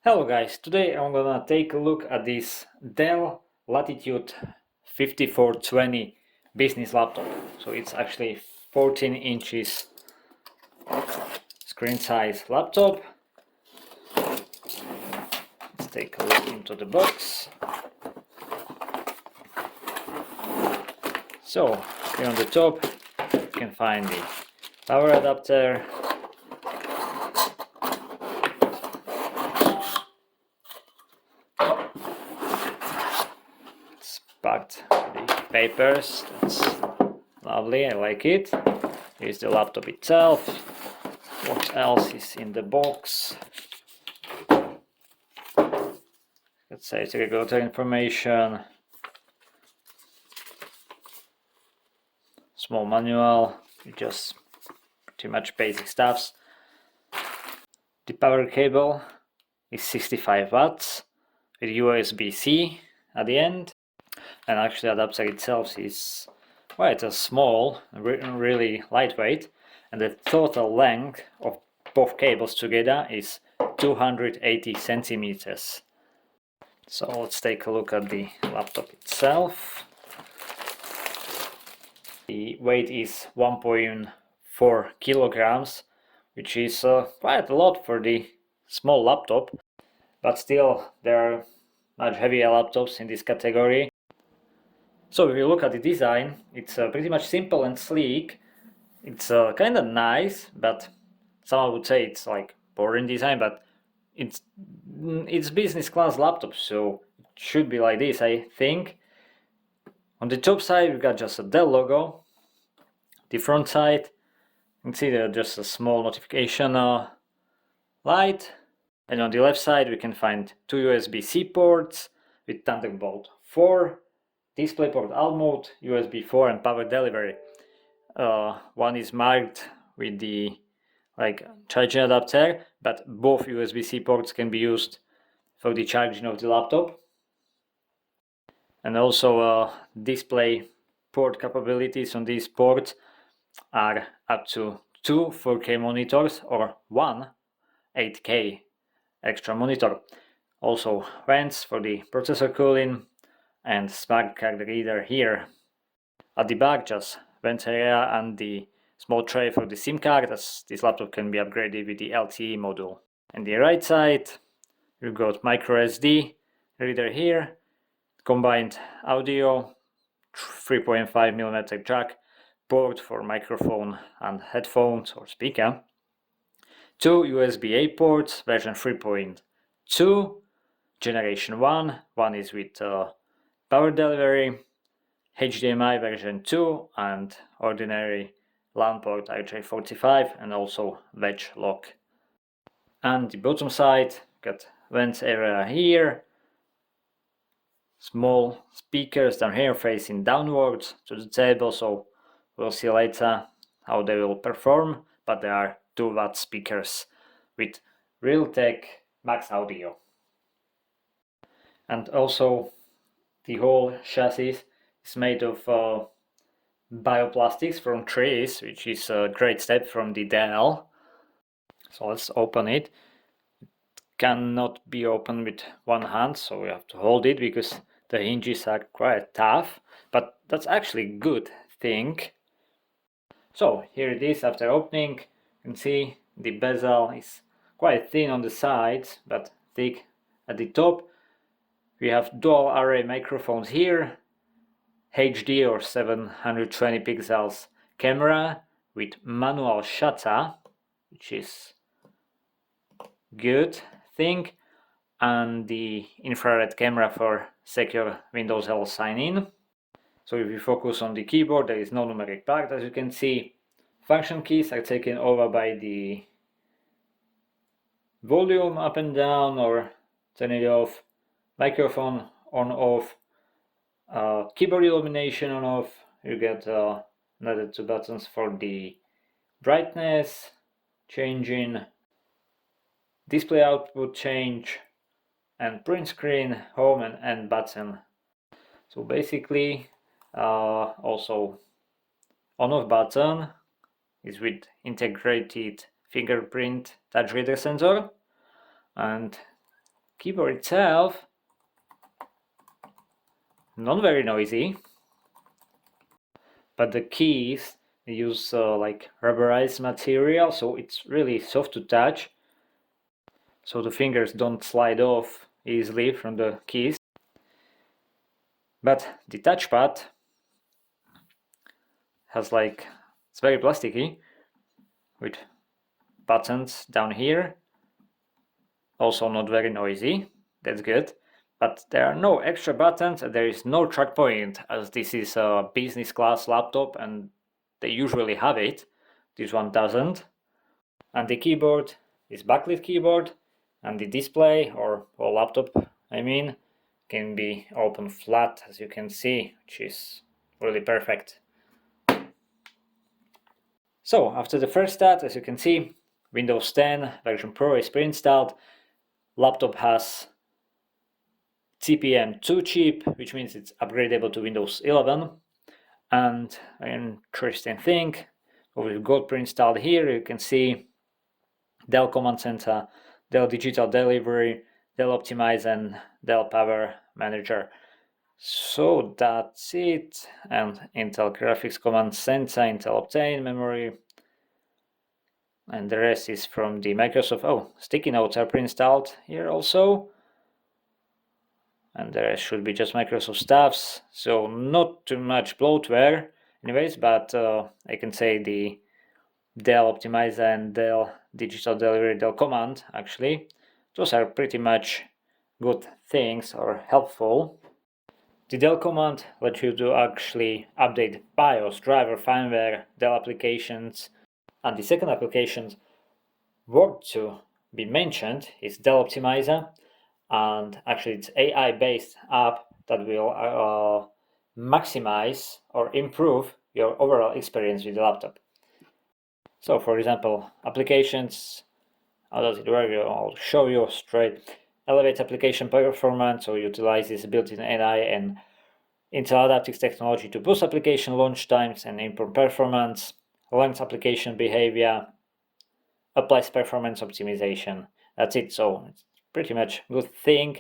Hello guys, today I'm gonna take a look at this DELL Latitude 5420 business laptop. So it's actually 14 inches screen size laptop. Let's take a look into the box. So here on the top you can find the power adapter, packed the papers. That's lovely, I like it. Here's the laptop itself. What else is in the box? Let's say it's regulatory information, small manual, just pretty much basic stuffs. The power cable is 65 watts with USB-C at the end. And actually the adapter itself is quite a small, really lightweight, and the total length of both cables together is 280 centimeters. So let's take a look at the laptop itself. The weight is 1.4 kilograms, which is quite a lot for the small laptop, but still there are much heavier laptops in this category. So if you look at the design, it's pretty much simple and sleek. It's kind of nice, but some would say it's like boring design, but it's business class laptop, so it should be like this, I think. On the top side we've got just a Dell logo. The front side, you can see there's just a small notification light, and on the left side we can find two USB-C ports with Thunderbolt 4, DisplayPort alt mode, USB 4 and power delivery. One is marked with the charging adapter, but both USB-C ports can be used for the charging of the laptop. And also display port capabilities on these ports are up to 2 4K monitors or 1 8K extra monitor. Also vents for the processor cooling and SmartCard Reader here. At the back, just vent area and the small tray for the SIM card, as this laptop can be upgraded with the LTE module. On the right side, we've got microSD reader here, combined audio, 3.5mm jack, port for microphone and headphones or speaker, two USB-A ports, version 3.2, generation 1, one is with power delivery, HDMI version 2 and ordinary LAN port RJ45 and also wedge lock. And the bottom side, got vents area here, small speakers down here facing downwards to the table, so we'll see later how they will perform, but there are 2-watt speakers with Realtek max audio. And also the whole chassis is made of bioplastics from trees, which is a great step from the Dell. So let's open it. It cannot be opened with one hand, so we have to hold it because the hinges are quite tough, but that's actually a good thing. So here it is after opening. You can see the bezel is quite thin on the sides, but thick at the top. We have dual array microphones here, HD or 720 pixels camera with manual shutter, which is good thing, and the infrared camera for secure Windows L sign-in. So if you focus on the keyboard, there is no numeric pad, as you can see. Function keys are taken over by the volume up and down or turn it off, microphone on off, keyboard illumination on off. You get another 2 buttons for the brightness changing, display output change, and print screen, home and end button. So basically also on off button is with integrated fingerprint touch reader sensor, and keyboard itself, not very noisy, but the keys use like rubberized material, so it's really soft to touch, so the fingers don't slide off easily from the keys. But the touchpad has like, it's very plasticky with buttons down here, also not very noisy, that's good. But there are no extra buttons and there is no track point, as this is a business class laptop and they usually have it. This one doesn't. And the keyboard is backlit keyboard, and the display, or laptop I mean, can be open flat, as you can see, which is really perfect. So after the first start, as you can see, Windows 10 version Pro is pre-installed. Laptop has CPM 2 chip, which means it's upgradable to Windows 11. And an interesting thing, what we've got pre-installed here, you can see DELL Command Center, DELL Digital Delivery, DELL Optimize, and DELL Power Manager. So that's it. And Intel Graphics Command Center, Intel Optane memory, and the rest is from the Microsoft. Oh, sticky notes are pre-installed here also, and the rest should be just Microsoft stuffs, so not too much bloatware anyways. But I can say the DELL Optimizer and DELL Digital Delivery, DELL Command, actually those are pretty much good things or helpful. The DELL Command lets you to actually update BIOS, driver, firmware, DELL applications. And the second application worth to be mentioned is DELL Optimizer, and actually it's AI-based app that will maximize or improve your overall experience with the laptop. So for example, applications, how does it work? I'll show you straight. Elevate application performance, so utilizes built-in AI and Intel Adaptive technology to boost application launch times and improve performance. Learns application behavior, applies performance optimization. That's it. So it's pretty much a good thing.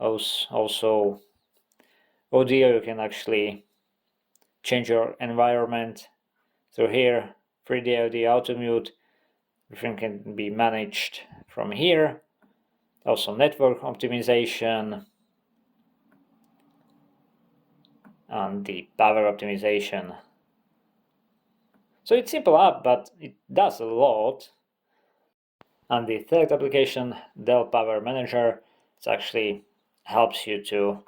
Also audio, you can actually change your environment through here. 3D audio, auto mute, everything can be managed from here. Also network optimization and the power optimization. So it's simple app, but it does a lot. And the third application, DELL Power Manager, it actually helps you to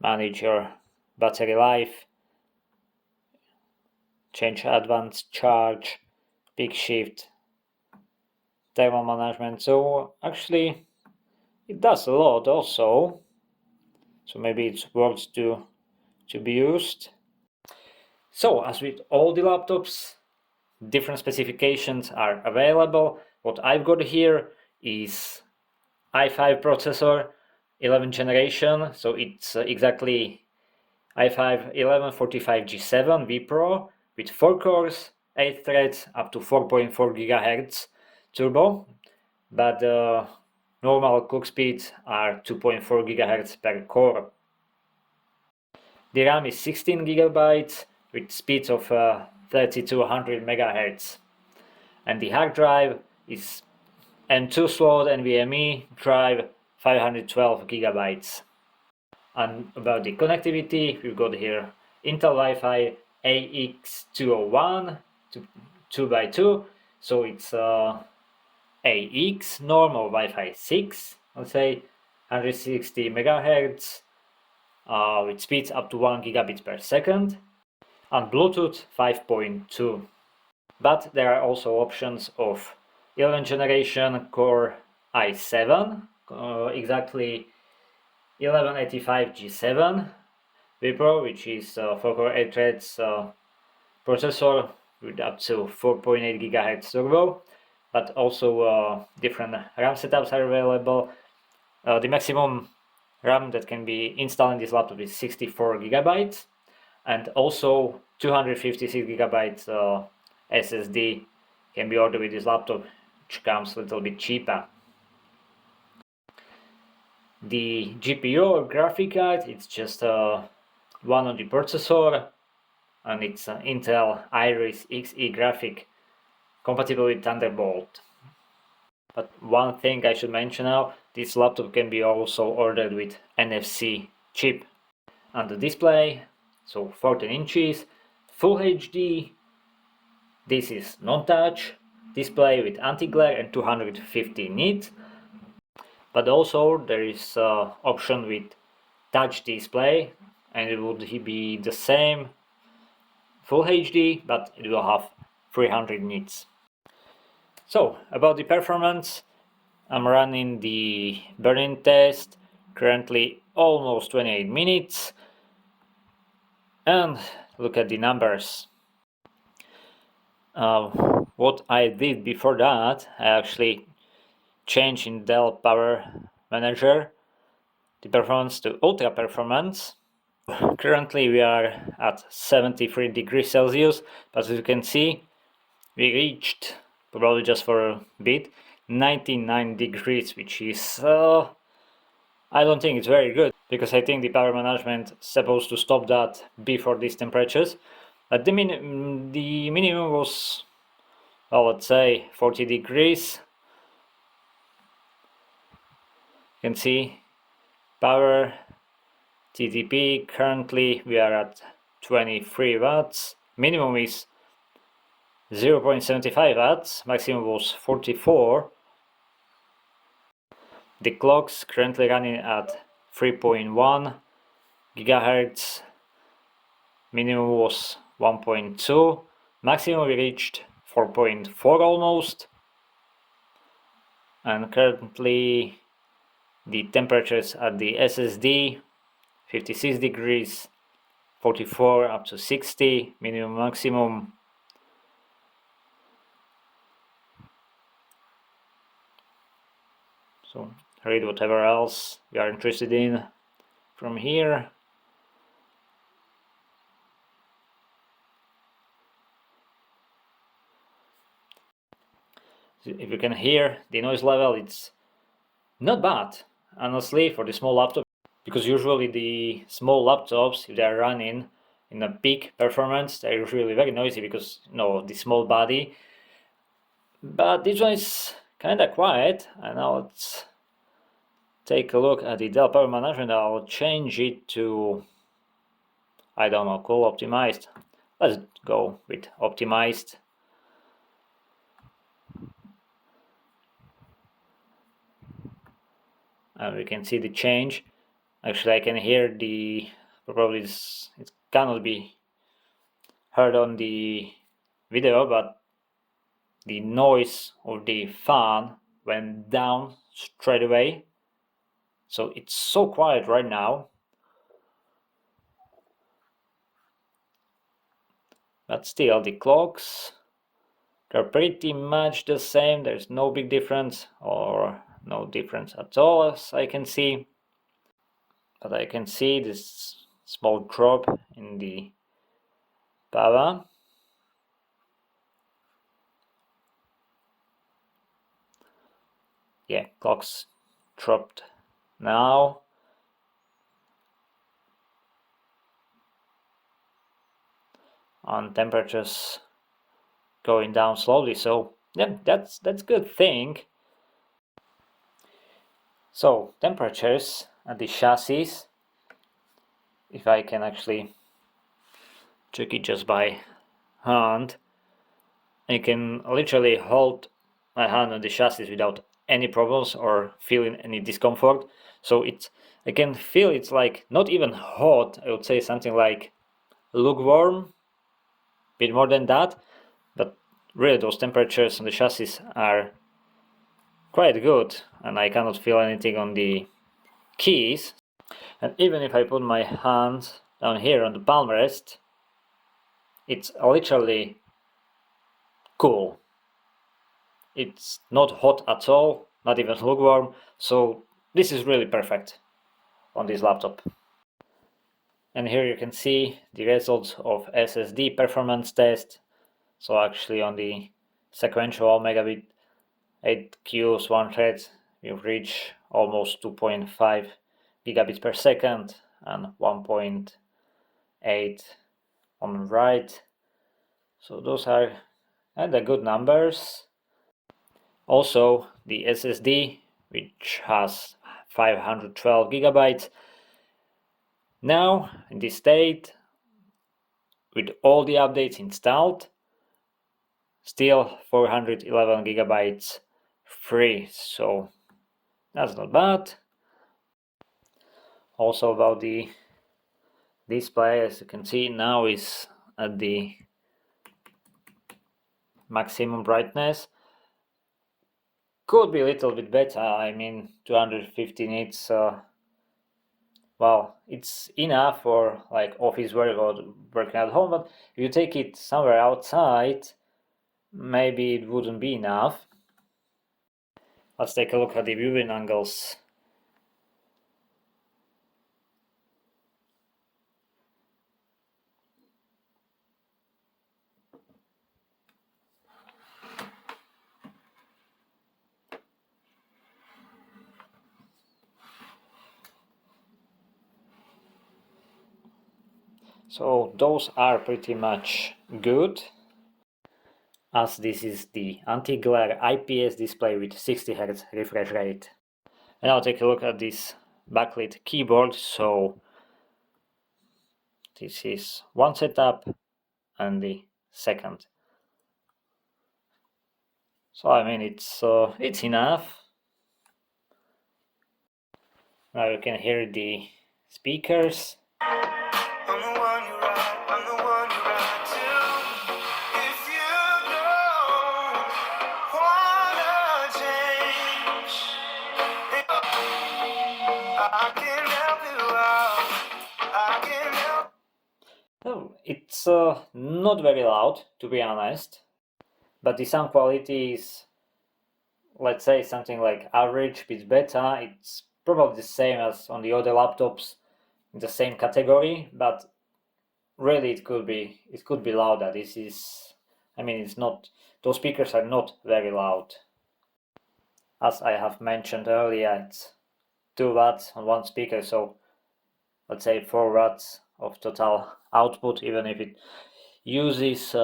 manage your battery life, change advanced charge, peak shift, thermal management. So actually it does a lot also. So maybe it's worth to be used. So as with all the laptops, different specifications are available. What I've got here is i5 processor, 11th generation, so it's exactly i5 1145G7 vPro with 4 cores, 8 threads, up to 4.4 GHz turbo, but normal clock speeds are 2.4 GHz per core. The RAM is 16 GB with speeds of 3200 MHz, and the hard drive is M2 slot NVMe drive, 512 GB. And about the connectivity, we've got here Intel Wi-Fi AX201 2x2, so it's AX normal Wi-Fi 6, let's say 160 MHz with speeds up to 1 gigabit per second, and Bluetooth 5.2. But there are also options of 11th generation Core i7, exactly 1185G7 vPro, which is 4-core 8 threads processor with up to 4.8 GHz turbo, but also different RAM setups are available. The maximum RAM that can be installed in this laptop is 64 GB, and also 256 GB SSD can be ordered with this laptop, which comes a little bit cheaper. the GPU or graphic card, it's just one on the processor, and it's an Intel Iris Xe graphic compatible with Thunderbolt. But one thing I should mention now, this laptop can be also ordered with NFC chip. And the display, so 14 inches, Full HD, this is non-touch display with anti-glare and 250 nits. But also there is option with touch display, and it would be the same Full HD, but it will have 300 nits. So about the performance, I'm running the burn-in test, currently almost 28 minutes, and look at the numbers. What I did before that, I actually changed in Dell Power Manager the performance to Ultra Performance. Currently we are at 73 degrees Celsius, but as you can see, we reached, probably just for a bit, 99 degrees, which is, I don't think it's very good, because I think the power management is supposed to stop that before these temperatures. But the minimum was, well, let's say 40 degrees. You can see power TTP, currently we are at 23 watts. Minimum is 0.75 watts, maximum was 44. The clock's currently running at 3.1 gigahertz. Minimum was 1.2. Maximum we reached 4.4 almost. And currently the temperatures at the SSD 56 degrees, 44 up to 60, minimum maximum. So read whatever else you are interested in from here. If you can hear the noise level, it's not bad, honestly, for the small laptop, because usually the small laptops, if they are running in a peak performance, they're usually very noisy because, you know, the small body. But this one is kind of quiet. And now let's take a look at the Dell Power Management. I'll change it to, I don't know, cool, optimized. Let's go with optimized. And we can see the change. Actually, I can hear the, probably it cannot be heard on the video, but the noise of the fan went down straight away. So it's so quiet right now. But still, the clocks are pretty much the same. There's no big difference, or no difference at all, as I can see. But I can see this small drop in the power. Yeah, clocks dropped now. And temperatures going down slowly. So yeah, that's good thing. So temperatures at the chassis, if I can actually check it just by hand, I can literally hold my hand on the chassis without any problems or feeling any discomfort. So I can feel it's like not even hot, I would say something like lukewarm, a bit more than that, but really those temperatures on the chassis are quite good, and I cannot feel anything on the keys. And even if I put my hand down here on the palm rest, it's literally cool. It's not hot at all, not even lukewarm, so this is really perfect on this laptop. And here you can see the results of SSD performance test. So actually on the sequential megabit 8 queues, 1 thread, we've reached almost 2.5 gigabits per second and 1.8 on write. So those are the good numbers. Also the SSD, which has 512 gigabytes. Now in this state, with all the updates installed, still 411 gigabytes free, so that's not bad. Also about the display, as you can see now is at the maximum brightness. Could be a little bit better. I mean 250 nits, well, it's enough for like office work or working at home, but if you take it somewhere outside, maybe it wouldn't be enough. Let's take a look at the viewing angles. So those are pretty much good, as this is the anti-glare IPS display with 60 Hz refresh rate. And now take a look at this backlit keyboard. So this is one setup and the second. So I mean it's enough. Now you can hear the speakers. Oh, it's not very loud, to be honest, but the sound quality is, let's say, something like average, bit better. It's probably the same as on the other laptops in the same category, but really it could be louder. This is, I mean, it's not, those speakers are not very loud. As I have mentioned earlier, it's 2 watts on one speaker, so let's say 4 watts of total output, even if it uses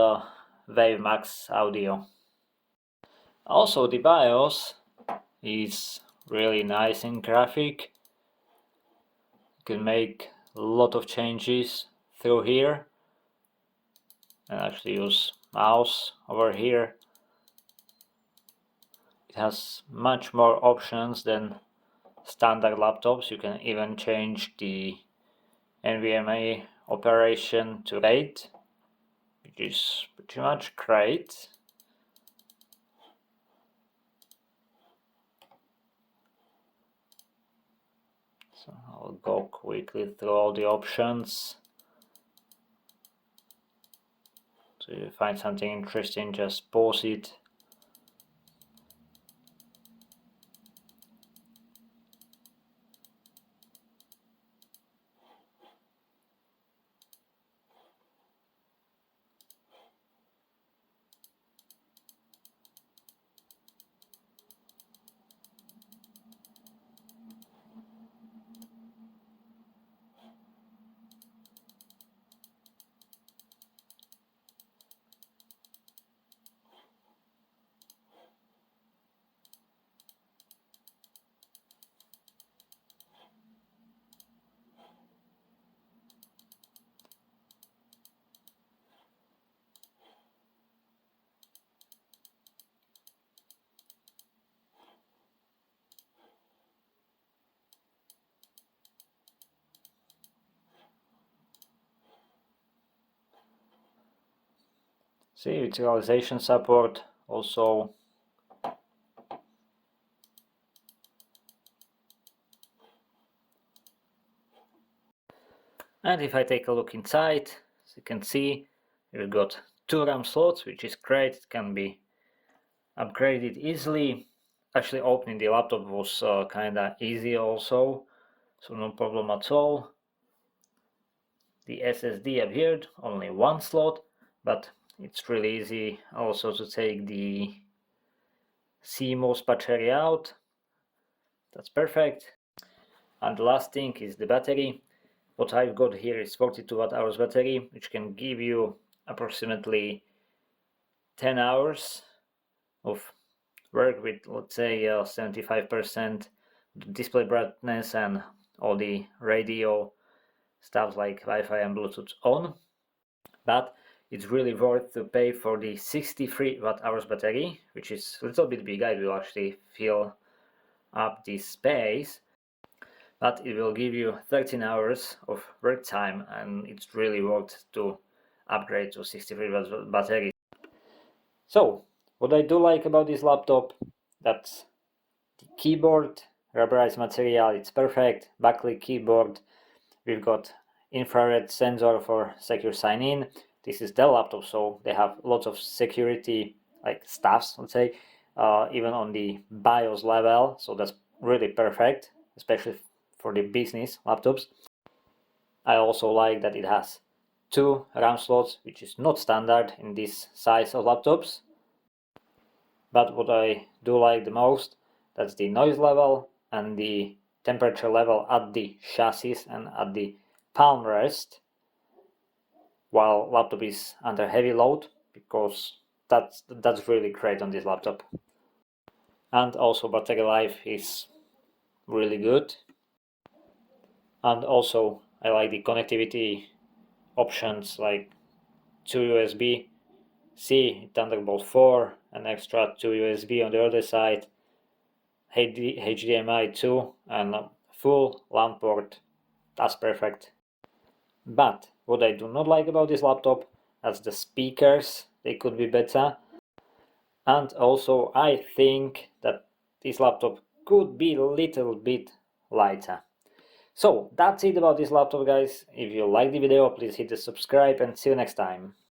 WaveMax audio. Also the BIOS is really nice in graphic. You can make a lot of changes through here and actually use mouse over here. It has much more options than standard laptops. You can even change the NVMe operation to 8, which is pretty much great. So I'll go quickly through all the options. So if you find something interesting, just pause it. See, utilization support also. And if I take a look inside, as you can see, we've got 2 RAM slots, which is great. It can be upgraded easily. Actually, opening the laptop was kinda easy also, so no problem at all. The SSD appeared only 1 slot, but it's really easy also to take the CMOS battery out. That's perfect. And the last thing is the battery. What I've got here is 42 watt hours battery, which can give you approximately 10 hours of work with, let's say, 75% display brightness and all the radio stuff like Wi-Fi and Bluetooth on. But it's really worth to pay for the 63 watt hours battery, which is a little bit big. It will actually fill up this space, but it will give you 13 hours of work time, and it's really worth to upgrade to 63 watt battery. So what I do like about this laptop, that's the keyboard, rubberized material, it's perfect, backlit keyboard. We've got infrared sensor for secure sign-in. This is Dell laptop, so they have lots of security like stuffs, let's say, even on the BIOS level, so that's really perfect, especially for the business laptops. I also like that it has 2 RAM slots, which is not standard in this size of laptops. But what I do like the most, that's the noise level and the temperature level at the chassis and at the palm rest while laptop is under heavy load, because that's really great on this laptop. And also battery life is really good. And also I like the connectivity options, like 2 USB-C Thunderbolt 4, an extra 2 USB on the other side, HDMI 2, and full LAN port. That's perfect. But what I do not like about this laptop, that's the speakers. They could be better. And also I think that this laptop could be a little bit lighter. So that's it about this laptop, guys. If you like the video, please hit the subscribe and see you next time.